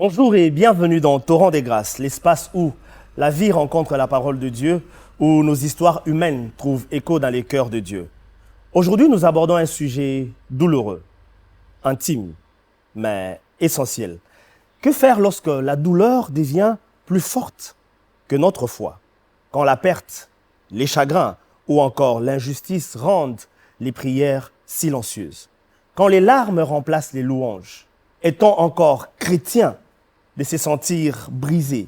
Bonjour et bienvenue dans Torrent des Grâces, l'espace où la vie rencontre la parole de Dieu, où nos histoires humaines trouvent écho dans les cœurs de Dieu. Aujourd'hui, nous abordons un sujet douloureux, intime, mais essentiel. Que faire lorsque la douleur devient plus forte que notre foi? Quand la perte, les chagrins ou encore l'injustice rendent les prières silencieuses? Quand les larmes remplacent les louanges? Est-on encore chrétien de se sentir brisé,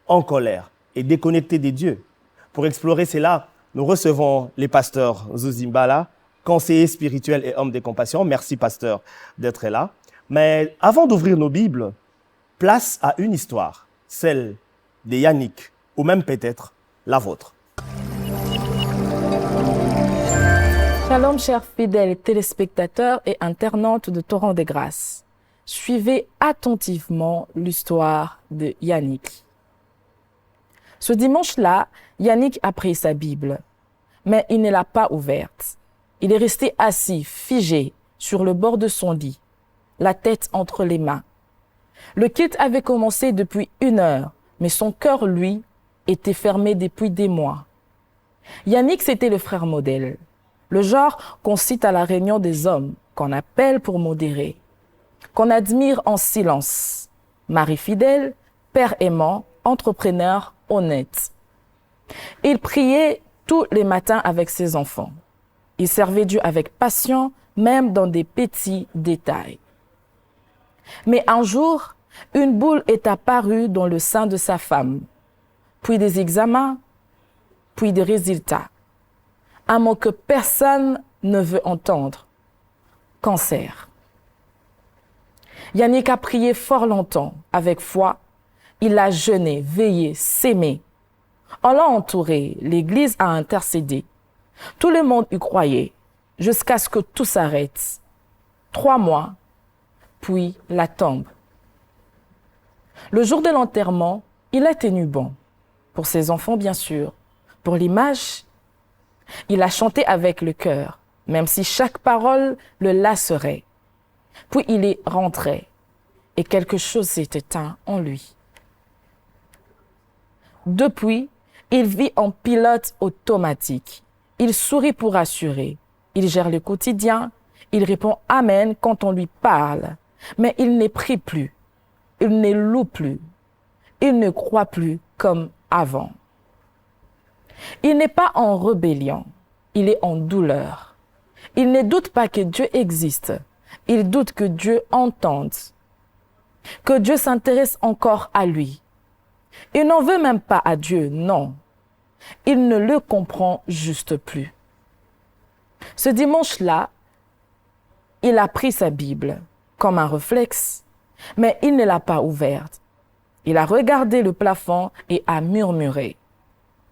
en colère et déconnecté de Dieu? Pour explorer cela, nous recevons les pasteurs Zuzimbala, conseiller spirituel et homme de compassion. Merci, pasteur, d'être là. Mais avant d'ouvrir nos Bibles, place à une histoire, celle de Yannick, ou même peut-être la vôtre. Shalom, chers fidèles téléspectateurs et internautes de Torrent des Grâces. Suivez attentivement l'histoire de Yannick. Ce dimanche-là, Yannick a pris sa Bible, mais il ne l'a pas ouverte. Il est resté assis, figé, sur le bord de son lit, la tête entre les mains. Le culte avait commencé depuis 1 heure, mais son cœur, lui, était fermé depuis des mois. Yannick, c'était le frère modèle, le genre qu'on cite à la réunion des hommes, qu'on appelle pour modérer, qu'on admire en silence. Mari fidèle, père aimant, entrepreneur honnête. Il priait tous les matins avec ses enfants. Il servait Dieu avec passion, même dans des petits détails. Mais un jour, une boule est apparue dans le sein de sa femme, puis des examens, puis des résultats. Un mot que personne ne veut entendre. Cancer. Yannick a prié fort longtemps, avec foi. Il a jeûné, veillé, s'aimé. On l'a entouré, l'Église a intercédé. Tout le monde y croyait, jusqu'à ce que tout s'arrête. 3 mois, puis la tombe. Le jour de l'enterrement, il a tenu bon. Pour ses enfants, bien sûr. Pour l'image, il a chanté avec le cœur, même si chaque parole le lasserait. Puis il est rentré et quelque chose s'est éteint en lui. Depuis, il vit en pilote automatique. Il sourit pour rassurer. Il gère le quotidien. Il répond « Amen » quand on lui parle. Mais il ne prie plus. Il ne loue plus. Il ne croit plus comme avant. Il n'est pas en rébellion. Il est en douleur. Il ne doute pas que Dieu existe. Il doute que Dieu entende, que Dieu s'intéresse encore à lui. Il n'en veut même pas à Dieu, non. Il ne le comprend juste plus. Ce dimanche-là, il a pris sa Bible comme un réflexe, mais il ne l'a pas ouverte. Il a regardé le plafond et a murmuré.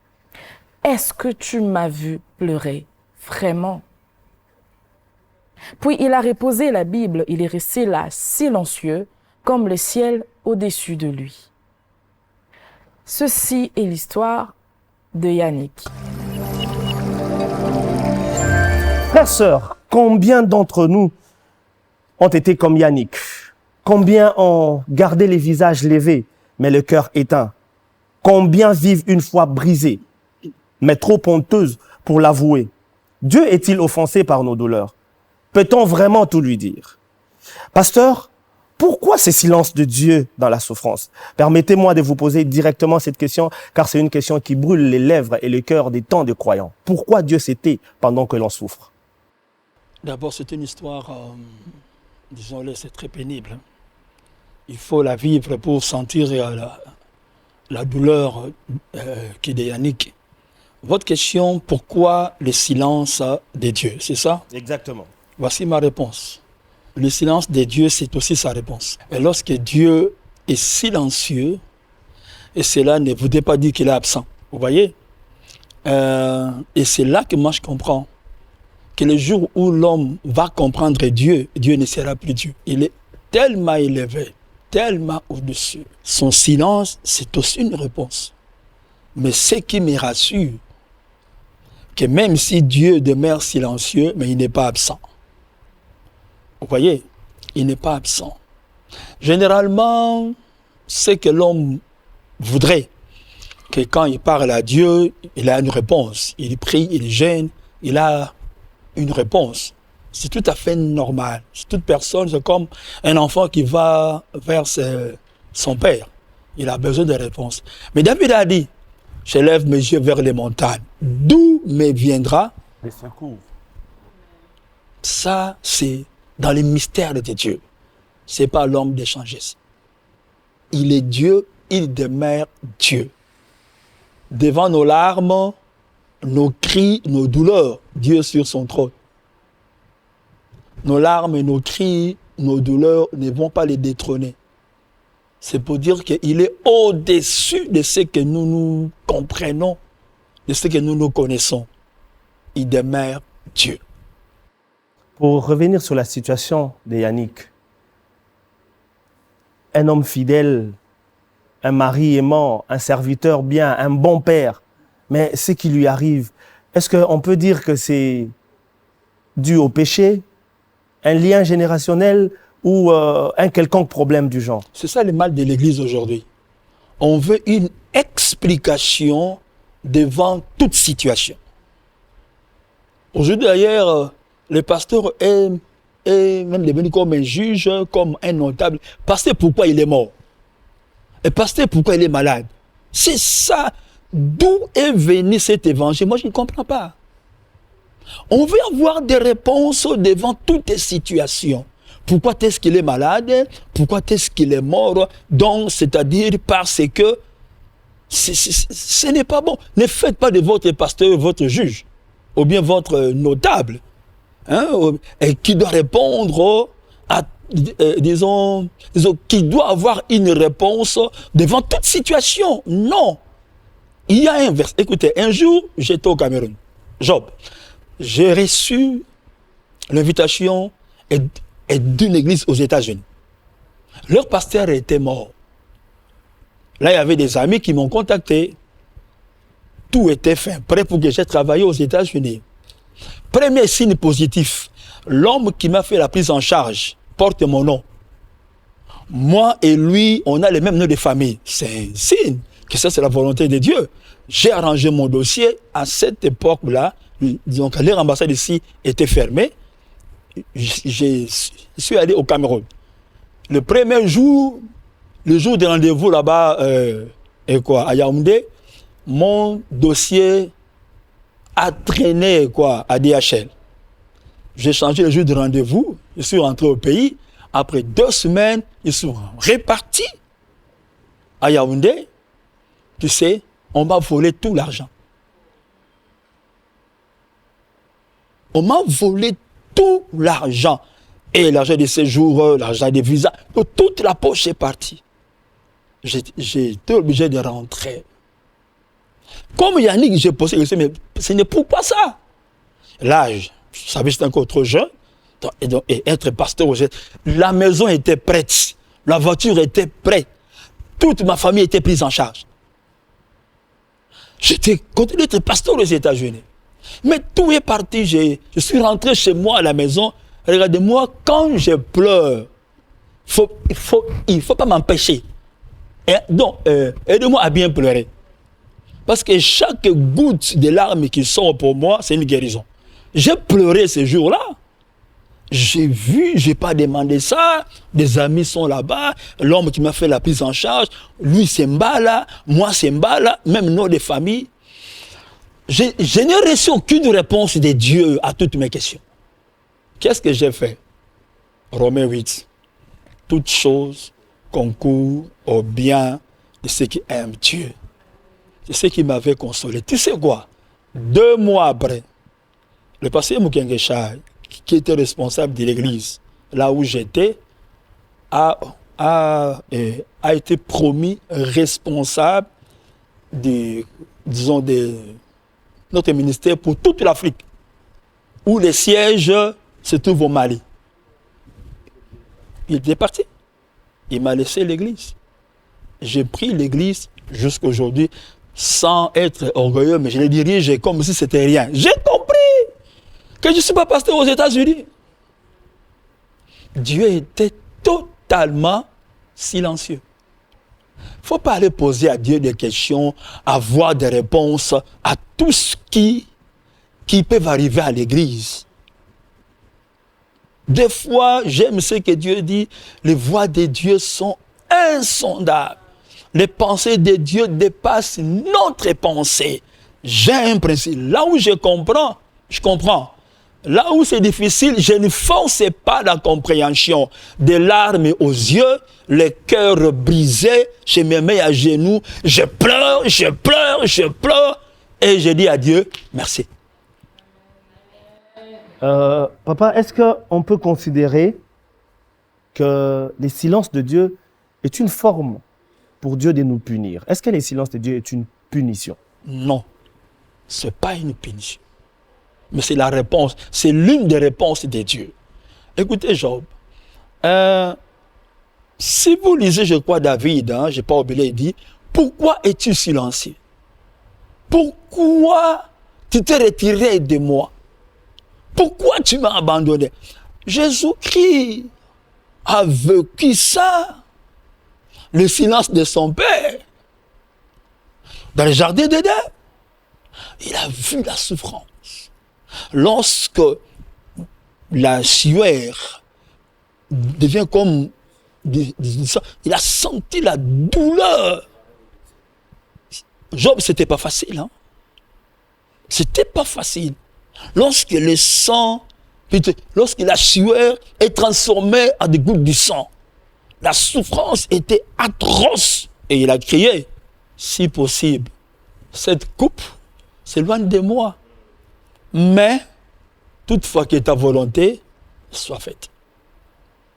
« Est-ce que tu m'as vu pleurer vraiment ?» Puis il a reposé la Bible, il est resté là, silencieux, comme le ciel au-dessus de lui. Ceci est l'histoire de Yannick. Frères, sœurs, combien d'entre nous ont été comme Yannick? Combien ont gardé les visages levés, mais le cœur éteint? Combien vivent une foi brisée, mais trop honteuse pour l'avouer? Dieu est-il offensé par nos douleurs? Peut-on vraiment tout lui dire? Pasteur, pourquoi ce silence de Dieu dans la souffrance? Permettez-moi de vous poser directement cette question, car c'est une question qui brûle les lèvres et le cœur des tant de croyants. Pourquoi Dieu se tait pendant que l'on souffre? D'abord, c'est une histoire, disons-le, c'est très pénible. Il faut la vivre pour sentir la douleur qui est de Yannick. Votre question, pourquoi le silence de Dieu, c'est ça? Exactement. Voici ma réponse. Le silence de Dieu, c'est aussi sa réponse. Et lorsque Dieu est silencieux, et cela ne voudrait pas dire qu'il est absent. Vous voyez? Et c'est là que moi je comprends que le jour où l'homme va comprendre Dieu, Dieu ne sera plus Dieu. Il est tellement élevé, tellement au-dessus. Son silence, c'est aussi une réponse. Mais ce qui me rassure, que même si Dieu demeure silencieux, mais il n'est pas absent. Vous voyez, il n'est pas absent. Généralement, ce que l'homme voudrait, que quand il parle à Dieu, il a une réponse. Il prie, il gêne, il a une réponse. C'est tout à fait normal. Toute personne, c'est comme un enfant qui va vers son père. Il a besoin de réponses. Mais David a dit, je lève mes yeux vers les montagnes. D'où me viendra Les secours. Ça, c'est dans les mystères de Dieu. Ce n'est pas l'homme d'échanger ça. Il est Dieu, il demeure Dieu. Devant nos larmes, nos cris, nos douleurs, Dieu sur son trône. Nos larmes et nos cris, nos douleurs ne vont pas les détrôner. C'est pour dire qu'il est au-dessus de ce que nous comprenons, de ce que nous connaissons. Il demeure Dieu. Pour revenir sur la situation de Yannick, un homme fidèle, un mari aimant, un serviteur bien, un bon père, mais ce qui lui arrive, est-ce qu'on peut dire que c'est dû au péché, un lien générationnel ou un quelconque problème du genre? C'est ça le mal de l'Église aujourd'hui. On veut une explication devant toute situation. Aujourd'hui d'ailleurs, le pasteur est même devenu comme un juge, comme un notable. Pasteur, pourquoi il est mort? Et pasteur, pourquoi il est malade? C'est ça. D'où est venu cet évangile? Moi, je ne comprends pas. On veut avoir des réponses devant toutes les situations. Pourquoi est-ce qu'il est malade? Pourquoi est-ce qu'il est mort? Donc, c'est-à-dire parce que ce n'est pas bon. Ne faites pas de votre pasteur votre juge, ou bien votre notable, et qui doit répondre à, disons, qui doit avoir une réponse devant toute situation. Non. Il y a un verset. Écoutez, un jour, j'étais au Cameroun. Job. J'ai reçu l'invitation d'une église aux États-Unis. Leur pasteur était mort. Là, il y avait des amis qui m'ont contacté. Tout était fait, prêt pour que j'aille travailler aux États-Unis. Premier signe positif, l'homme qui m'a fait la prise en charge porte mon nom. Moi et lui, on a les mêmes noms de famille. C'est un signe que ça, c'est la volonté de Dieu. J'ai arrangé mon dossier à cette époque-là. Disons que leur ambassade ici était fermée. Je suis allé au Cameroun. Le premier jour, le jour de rendez-vous là-bas, à Yaoundé, mon dossier a traîné à DHL. J'ai changé le jour de rendez-vous, je suis rentré au pays. Après 2 semaines, ils sont repartis à Yaoundé. Tu sais, on m'a volé tout l'argent. On m'a volé tout l'argent. Et l'argent de séjour, l'argent des visas, toute la poche est partie. J'ai été obligé de rentrer. Comme Yannick, j'ai posé la question, mais ce n'est pourquoi ça? Là, je savais que j'étais encore trop jeune. Et être pasteur, la maison était prête. La voiture était prête. Toute ma famille était prise en charge. J'étais content d'être pasteur aux États-Unis. Mais tout est parti. Je suis rentré chez moi à la maison. Regardez-moi, quand je pleure, il ne faut pas m'empêcher. Donc, aidez-moi à bien pleurer. Parce que chaque goutte de larmes qui sort pour moi, c'est une guérison. J'ai pleuré ce jour-là. J'ai vu, je n'ai pas demandé ça. Des amis sont là-bas. L'homme qui m'a fait la prise en charge, lui c'est Mbala, moi c'est Mbala, même nom de famille. Je n'ai reçu aucune réponse de Dieu à toutes mes questions. Qu'est-ce que j'ai fait? Romains 8. Toutes choses concourent au bien de ceux qui aiment Dieu. C'est ce qui m'avait consolé. Tu sais quoi? 2 mois après, le pasteur Mukengeshai, qui était responsable de l'église, là où j'étais, a été promis responsable de notre ministère pour toute l'Afrique, où les sièges se trouvent au Mali. Il était parti. Il m'a laissé l'église. J'ai pris l'église jusqu'à aujourd'hui sans être orgueilleux, mais je le dirige comme si c'était rien. J'ai compris que je ne suis pas pasteur aux États-Unis. Dieu était totalement silencieux. ne faut pas aller poser à Dieu des questions, avoir des réponses à tout ce qui peut arriver à l'église. Des fois, j'aime ce que Dieu dit, les voies de Dieu sont insondables. Les pensées de Dieu dépassent notre pensée. J'ai un principe. Là où je comprends. Là où c'est difficile, je ne force pas la compréhension. Des larmes aux yeux, le cœur brisé, je me mets à genoux, je pleure, et je dis à Dieu, merci. Papa, est-ce qu'on peut considérer que les silences de Dieu est une forme pour Dieu de nous punir? Est-ce que les silences de Dieu est une punition? Non, ce n'est pas une punition. Mais c'est la réponse, c'est l'une des réponses de Dieu. Écoutez Job, si vous lisez, je crois, David, je n'ai pas oublié, il dit, pourquoi es-tu silencieux? Pourquoi tu t'es retiré de moi? Pourquoi tu m'as abandonné? Jésus-Christ a vécu ça, le silence de son Père, dans le jardin d'Éden. Il a vu la souffrance. Lorsque la sueur devient comme il a senti la douleur. Job, c'était pas facile. C'était pas facile. Lorsque le sang, lorsque la sueur est transformée en des gouttes de sang, la souffrance était atroce. Et il a crié, si possible, cette coupe s'éloigne de moi. Mais, toutefois que ta volonté soit faite.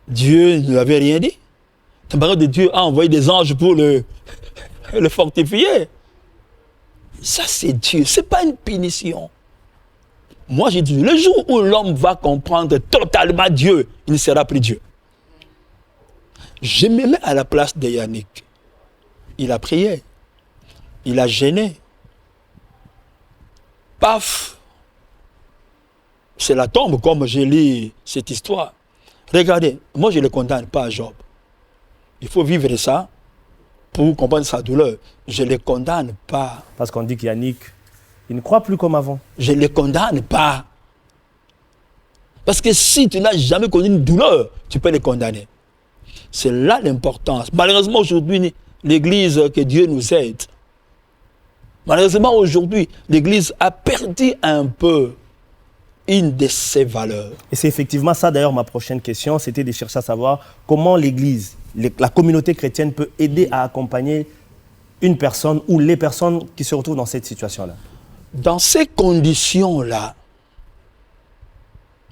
Dieu ne lui avait rien dit. La parole de Dieu a envoyé des anges pour le fortifier. Ça, c'est Dieu. Ce n'est pas une punition. Moi, j'ai dit, le jour où l'homme va comprendre totalement Dieu, il ne sera plus Dieu. Je me mets à la place de Yannick. Il a prié. Il a gêné. Paf! C'est la tombe, comme je lis cette histoire. Regardez, moi je ne le condamne pas à Job. Il faut vivre ça pour comprendre sa douleur. Je ne le condamne pas. Parce qu'on dit qu'Yannick, il ne croit plus comme avant. Je ne le condamne pas. Parce que si tu n'as jamais connu une douleur, tu peux le condamner. C'est là l'importance. Malheureusement aujourd'hui, l'Église, que Dieu nous aide. Malheureusement aujourd'hui, l'Église a perdu un peu une de ses valeurs. Et c'est effectivement ça d'ailleurs ma prochaine question, c'était de chercher à savoir comment l'Église, la communauté chrétienne peut aider à accompagner une personne ou les personnes qui se retrouvent dans cette situation-là. Dans ces conditions-là,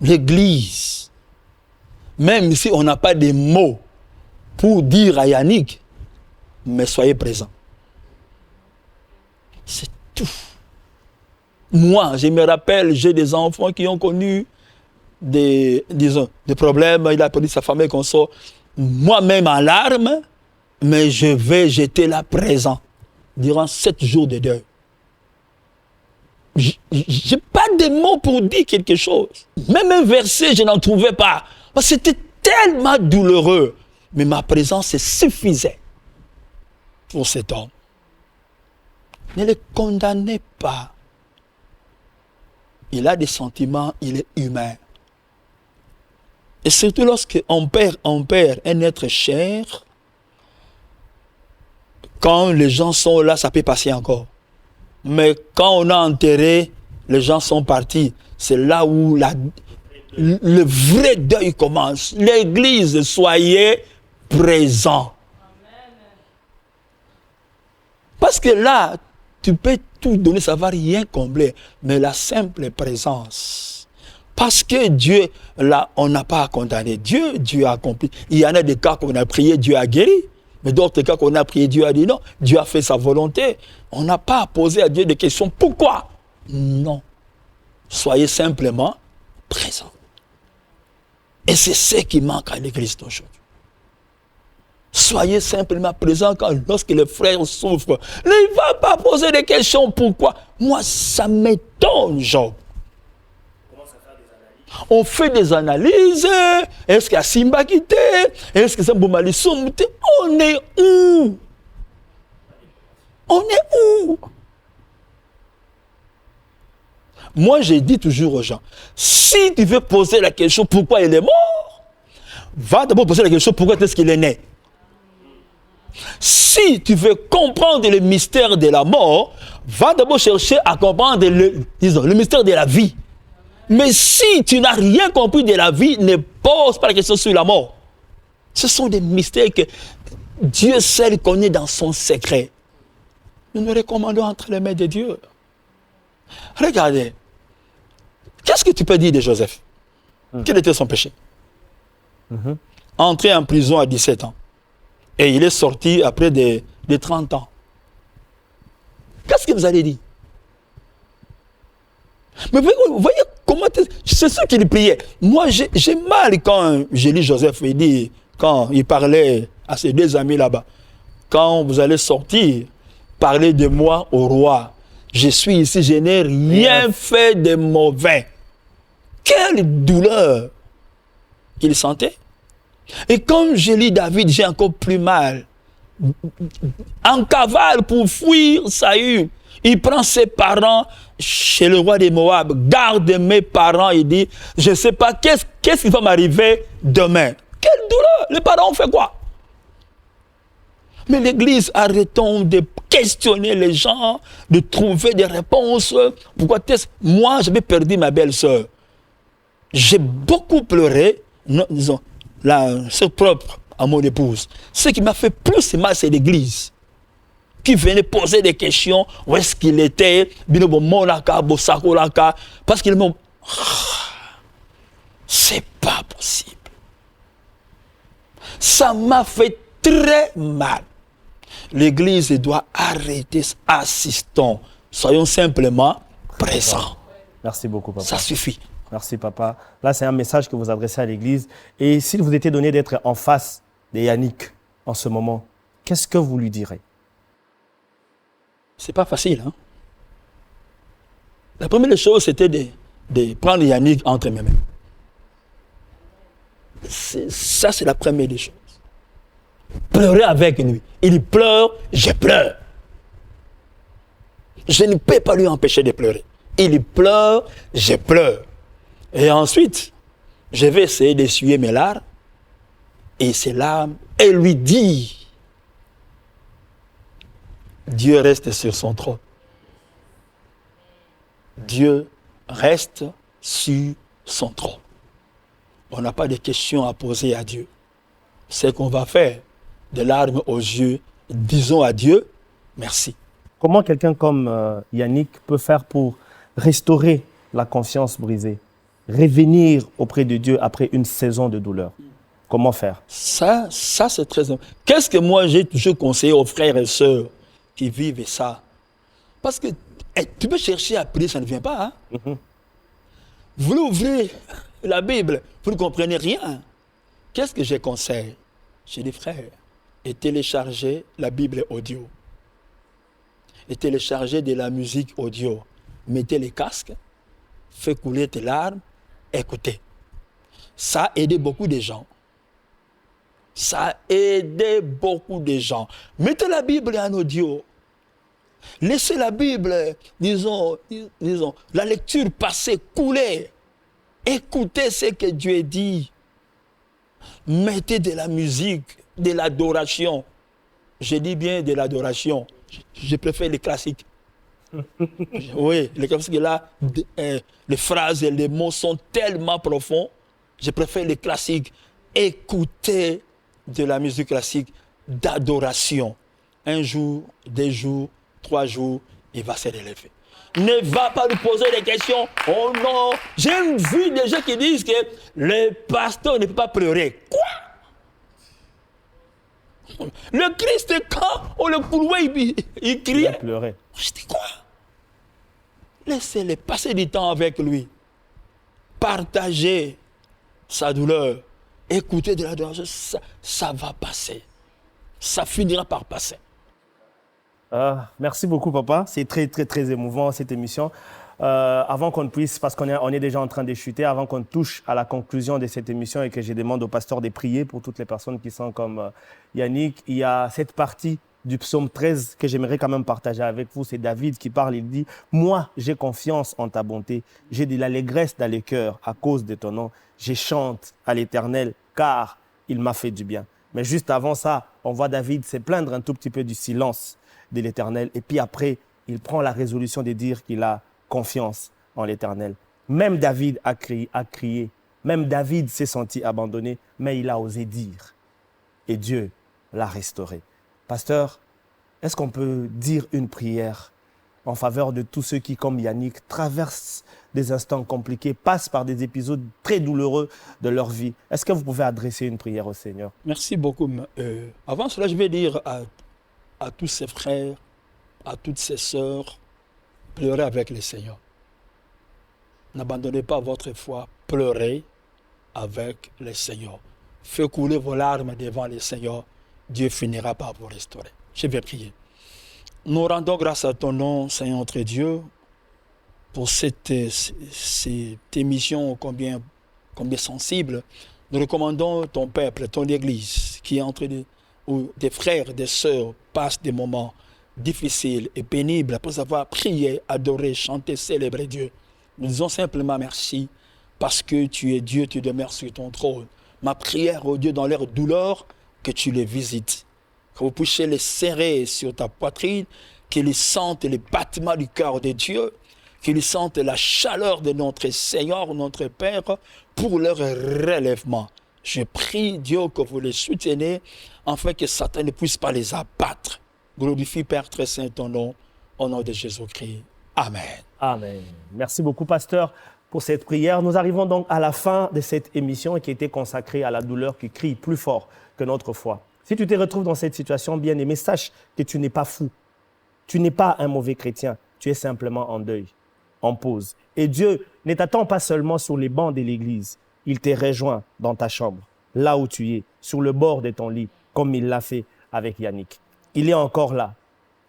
l'Église, même si on n'a pas de mots pour dire à Yannick, mais soyez présents. C'est tout. Moi, je me rappelle, j'ai des enfants qui ont connu des problèmes. Il a perdu sa famille qu'on sort. Moi-même en larmes, mais j'étais là présent durant 7 jours de deuil. Je n'ai pas de mots pour dire quelque chose. Même un verset, je n'en trouvais pas. Parce que c'était tellement douloureux. Mais ma présence suffisait pour cet homme. Ne le condamnez pas. Il a des sentiments, il est humain. Et surtout lorsqu'on perd un être cher, quand les gens sont là, ça peut passer encore. Mais quand on a enterré, les gens sont partis. C'est là où le vrai deuil commence. L'Église, soyez présents. Parce que là, tu peux tout donner, ça ne va rien combler. Mais la simple présence. Parce que Dieu, là, on n'a pas à condamner. Dieu a accompli. Il y en a des cas qu'on a prié, Dieu a guéri. Mais d'autres cas qu'on a prié, Dieu a dit non. Dieu a fait sa volonté. On n'a pas à poser à Dieu des questions. Pourquoi? Non. Soyez simplement présents. Et c'est ce qui manque à l'Église d'aujourd'hui. Soyez simplement présents lorsque les frères souffrent. Il ne va pas poser des questions. Pourquoi? Moi, ça m'étonne, Job. On fait des analyses. Est-ce qu'il y a Simba Kité? Est-ce que c'est Boumali Soumte? On est où? On est où? Moi, j'ai dit toujours aux gens, si tu veux poser la question pourquoi il est mort, va d'abord poser la question pourquoi est-ce qu'il est né. Si tu veux comprendre le mystère de la mort, va d'abord chercher à comprendre le mystère de la vie. Mais si tu n'as rien compris de la vie, ne pose pas la question sur la mort. Ce sont des mystères que Dieu seul connaît dans son secret. Nous nous recommandons entre les mains de Dieu. Regardez. Qu'est-ce que tu peux dire de Joseph? Quel était son péché? Entré en prison à 17 ans. Et il est sorti après des 30 ans. Qu'est-ce que vous allez dire? Mais vous voyez comment... C'est ce qu'il priait. Moi, j'ai mal quand je lis Joseph. Il dit, quand il parlait à ses deux amis là-bas, quand vous allez sortir, parlez de moi au roi. Je suis ici, je n'ai rien fait de mauvais. Quelle douleur qu'il sentait. Et comme je lis David, j'ai encore plus mal. En cavale pour fuir Saül, il prend ses parents chez le roi des Moab. Garde mes parents, il dit, je ne sais pas qu'est-ce qui va m'arriver demain. Quelle douleur. Les parents ont fait quoi? Mais l'Église, arrêtons de questionner les gens, de trouver des réponses. Pourquoi moi, j'avais perdu ma belle-sœur. J'ai beaucoup pleuré, disons, la sœur propre à mon épouse. Ce qui m'a fait plus mal, c'est l'Église qui venait poser des questions. Où est-ce qu'il était? Parce qu'il m'a... C'est pas possible. Ça m'a fait très mal. L'Église doit arrêter. Assistons. Soyons simplement présents. Merci beaucoup, papa. Ça suffit. Merci, papa. Là, c'est un message que vous adressez à l'Église. Et s'il vous était donné d'être en face de Yannick en ce moment, qu'est-ce que vous lui direz? C'est pas facile, hein? La première chose, c'était de prendre Yannick entre mes mains. Ça, c'est la première des choses. Pleurer avec lui. Il pleure, je pleure. Je ne peux pas lui empêcher de pleurer. Il pleure, je pleure. Et ensuite, je vais essayer d'essuyer mes larmes et ses larmes et lui dire, Dieu reste sur son trône. Dieu reste sur son trône. On n'a pas de questions à poser à Dieu. Ce qu'on va faire, des larmes aux yeux, disons à Dieu, merci. Comment quelqu'un comme Yannick peut faire pour restaurer la confiance brisée, revenir auprès de Dieu après une saison de douleur? Comment faire? Ça c'est très important. Qu'est-ce que moi j'ai toujours conseillé aux frères et sœurs qui vivent ça? Parce que tu peux chercher à prier, ça ne vient pas. Hein? Vous ouvrez la Bible, vous ne comprenez rien. Qu'est-ce que je conseille? J'ai dit, frères, et téléchargez la Bible audio. Et téléchargez de la musique audio. Mettez les casques, faites couler tes larmes, écoutez. Ça a aidé beaucoup de gens. Ça a aidé beaucoup de gens. Mettez la Bible en audio. Laissez la Bible, disons, la lecture passer, couler. Écoutez ce que Dieu dit. Mettez de la musique, de l'adoration. Je dis bien de l'adoration. Je préfère les classiques. Oui, les classiques là, les phrases et les mots sont tellement profonds. Je préfère les classiques. Écoutez de la musique classique d'adoration. Un jour, 2 jours, 3 jours, il va se relever. Ne va pas nous poser des questions. Oh non, j'ai vu des gens qui disent que le pasteur ne peut pas pleurer. Quoi? Le Christ, quand on le coulouait, il criait. Il pleurait. Je dis quoi? Laissez-le passer du temps avec lui. Partagez sa douleur. Écoutez de la douleur. Ça va passer. Ça finira par passer. Merci beaucoup, papa. C'est très, très, très émouvant, cette émission. Avant qu'on puisse, parce qu'on est déjà en train de chuter, avant qu'on touche à la conclusion de cette émission et que je demande au pasteur de prier pour toutes les personnes qui sont comme Yannick, il y a cette partie du psaume 13 que j'aimerais quand même partager avec vous. C'est David qui parle, il dit « Moi, j'ai confiance en ta bonté, j'ai de l'allégresse dans les cœurs à cause de ton nom. Je chante à l'Éternel car il m'a fait du bien. » Mais juste avant ça, on voit David se plaindre un tout petit peu du silence de l'Éternel. Et puis après, il prend la résolution de dire qu'il a confiance en l'Éternel. Même David a crié. Même David s'est senti abandonné, mais il a osé dire. Et Dieu l'a restauré. Pasteur, est-ce qu'on peut dire une prière en faveur de tous ceux qui, comme Yannick, traversent des instants compliqués, passent par des épisodes très douloureux de leur vie? Est-ce que vous pouvez adresser une prière au Seigneur? Merci beaucoup. Avant cela, je vais dire à tous ces frères, à toutes ces sœurs, pleurez avec le Seigneur. N'abandonnez pas votre foi, pleurez avec le Seigneur. Faites couler vos larmes devant le Seigneur. Dieu finira par vous restaurer. Je vais prier. Nous rendons grâce à ton nom, Seigneur notre Dieu, pour cette émission combien sensible. Nous recommandons ton peuple, ton Église, qui est entre où des frères, des sœurs passent des moments difficiles et pénibles après avoir prié, adoré, chanté, célébré Dieu. Nous disons simplement merci parce que tu es Dieu, tu demeures sur ton trône. Ma prière, au Dieu, dans leur douleur, que tu les visites, que vous puissiez les serrer sur ta poitrine, qu'ils sentent les battements du cœur de Dieu, qu'ils sentent la chaleur de notre Seigneur, notre Père, pour leur relèvement. Je prie, Dieu, que vous les soutenez, afin que Satan ne puisse pas les abattre. Glorifie, Père très saint, ton nom, au nom de Jésus-Christ. Amen. Amen. Merci beaucoup, pasteur, pour cette prière. Nous arrivons donc à la fin de cette émission qui était consacrée à la douleur qui crie plus fort que notre foi. Si tu te retrouves dans cette situation, bien-aimé, sache que tu n'es pas fou. Tu n'es pas un mauvais chrétien. Tu es simplement en deuil, en pause. Et Dieu ne t'attend pas seulement sur les bancs de l'église. Il te rejoint dans ta chambre, là où tu es, sur le bord de ton lit, comme il l'a fait avec Yannick. Il est encore là.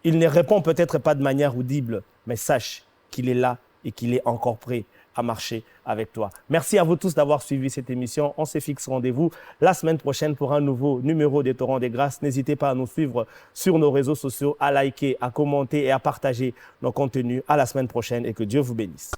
Il ne répond peut-être pas de manière audible, mais sache qu'il est là et qu'il est encore prêt à marcher avec toi. Merci à vous tous d'avoir suivi cette émission. On se fixe rendez-vous la semaine prochaine pour un nouveau numéro des Torrents des Grâces. N'hésitez pas à nous suivre sur nos réseaux sociaux, à liker, à commenter et à partager nos contenus. À la semaine prochaine et que Dieu vous bénisse.